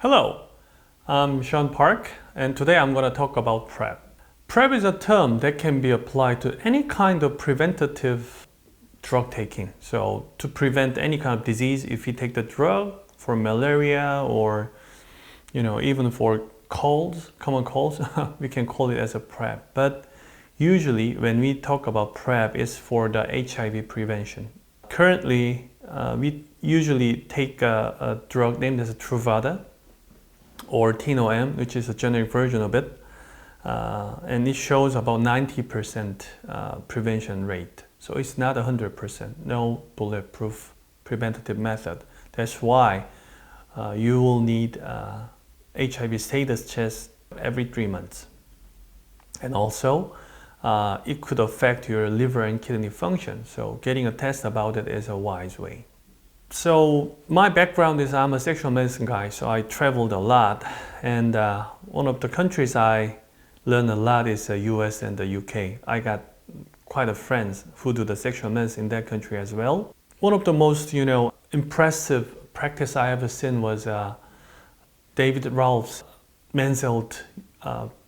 Hello, I'm Sean Park, and today I'm going to talk about PrEP. PrEP is a term that can be applied to any kind of preventative drug taking. So to prevent any kind of disease, if you take the drug for malaria or even for colds, common colds, we can call it as a PrEP. But usually when we talk about PrEP, it's for the HIV prevention. Currently, we usually take a drug named as Truvada or Tino-M, which is a generic version of it, and it shows about 90% prevention rate. So it's not 100%, no bulletproof preventative method. That's why you will need HIV status test every 3 months. And also, it could affect your liver and kidney function. So getting a test about it is a wise way. So my background is I'm a sexual medicine guy, so I traveled a lot. And one of the countries I learned a lot is the US and the UK. I got quite a friends who do the sexual medicine in that country as well. One of the most, impressive practice I ever seen was David Ralph's men's health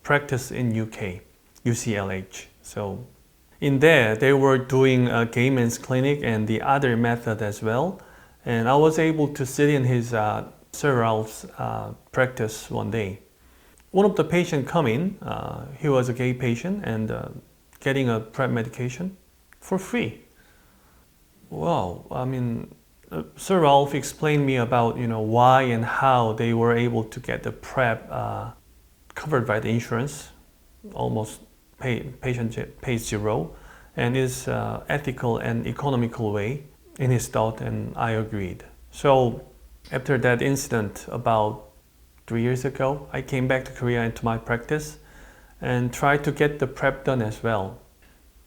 practice in UK, UCLH. So in there, they were doing a gay men's clinic and the other method as well. And I was able to sit in his Sir Ralph's practice one day. One of the patients come in, he was a gay patient and getting a PrEP medication for free. Wow, Sir Ralph explained me about why and how they were able to get the PrEP covered by the insurance, almost patient pays zero, and is ethical and economical way in his thought, and I agreed. So after that incident about 3 years ago, I came back to Korea into my practice and tried to get the PrEP done as well.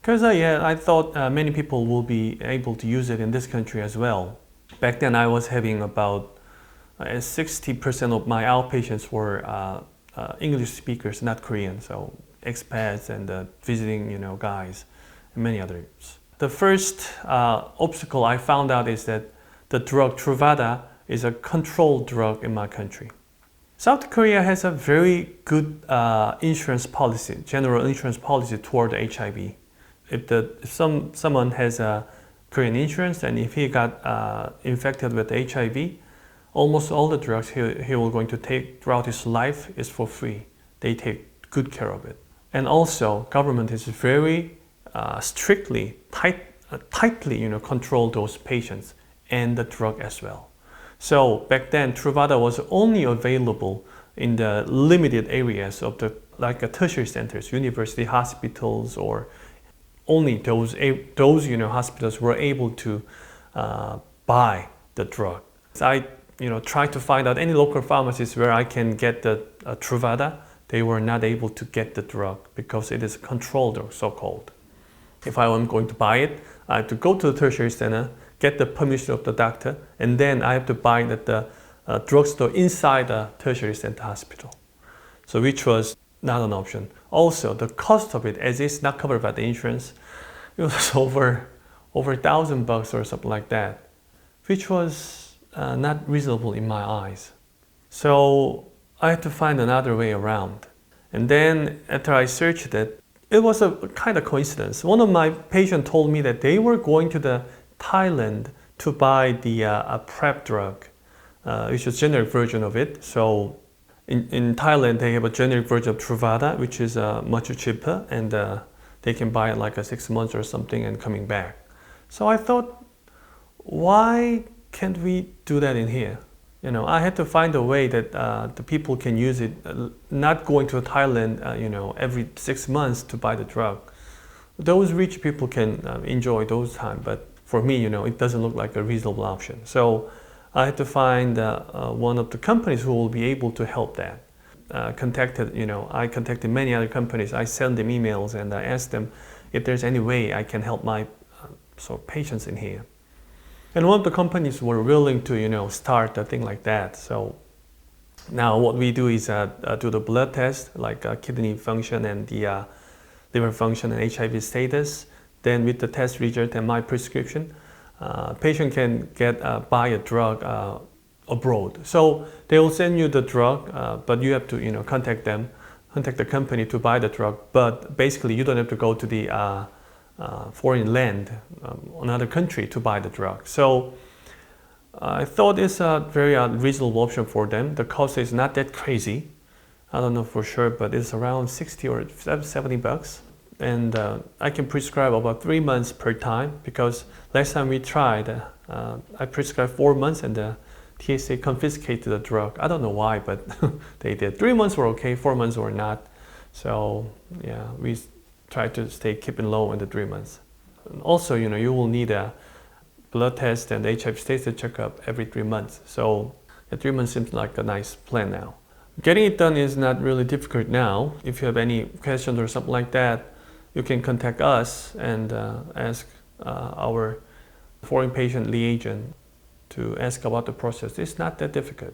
Because I thought many people will be able to use it in this country as well. Back then I was having about 60% of my outpatients were English speakers, not Korean, so expats and visiting guys and many others. The first obstacle I found out is that the drug Truvada is a controlled drug in my country. South Korea has a very good insurance policy, general insurance policy toward HIV. If someone has a Korean insurance and if he got infected with HIV, almost all the drugs he will going to take throughout his life is for free. They take good care of it. And also, government is very tightly control those patients and the drug as well. So back then, Truvada was only available in the limited areas of like tertiary centers, university hospitals, or only those hospitals were able to buy the drug. So I tried to find out any local pharmacies where I can get the Truvada. They were not able to get the drug because it is controlled, or so-called. If I am going to buy it, I have to go to the tertiary center, get the permission of the doctor, and then I have to buy it at the drugstore inside the tertiary center hospital. So which was not an option. Also, the cost of it, as it's not covered by the insurance, it was over $1,000 or something like that, which was not reasonable in my eyes. So I had to find another way around. And then after I searched it, it was a kind of coincidence. One of my patients told me that they were going to the Thailand to buy the PrEP drug, which is a generic version of it. So in Thailand, they have a generic version of Truvada, which is much cheaper, and they can buy it like 6 months or something and coming back. So I thought, why can't we do that in here? I had to find a way that the people can use it, not going to Thailand, every 6 months to buy the drug. Those rich people can enjoy those time, but for me, it doesn't look like a reasonable option. So I had to find one of the companies who will be able to help that. I contacted many other companies. I sent them emails and I asked them if there's any way I can help my patients in here. And one of the companies were willing to, start a thing like that. So now what we do is do the blood test, like kidney function and the liver function and HIV status. Then with the test result and my prescription, patient can buy a drug abroad. So they will send you the drug, but you have to contact the company to buy the drug. But basically, you don't have to go to the foreign land, another country to buy the drug. So I thought it's a very reasonable option for them. The cost is not that crazy. I don't know for sure, but it's around 60 or 70 bucks. And I can prescribe about 3 months per time, because last time we tried, I prescribed 4 months and the TSA confiscated the drug. I don't know why, but they did. 3 months were okay, 4 months were not. So yeah, we try to keeping low in the 3 months. And also, you will need a blood test and HIV status checkup every 3 months. So 3 months seems like a nice plan now. Getting it done is not really difficult now. If you have any questions or something like that, you can contact us and ask our foreign patient liaison to ask about the process. It's not that difficult.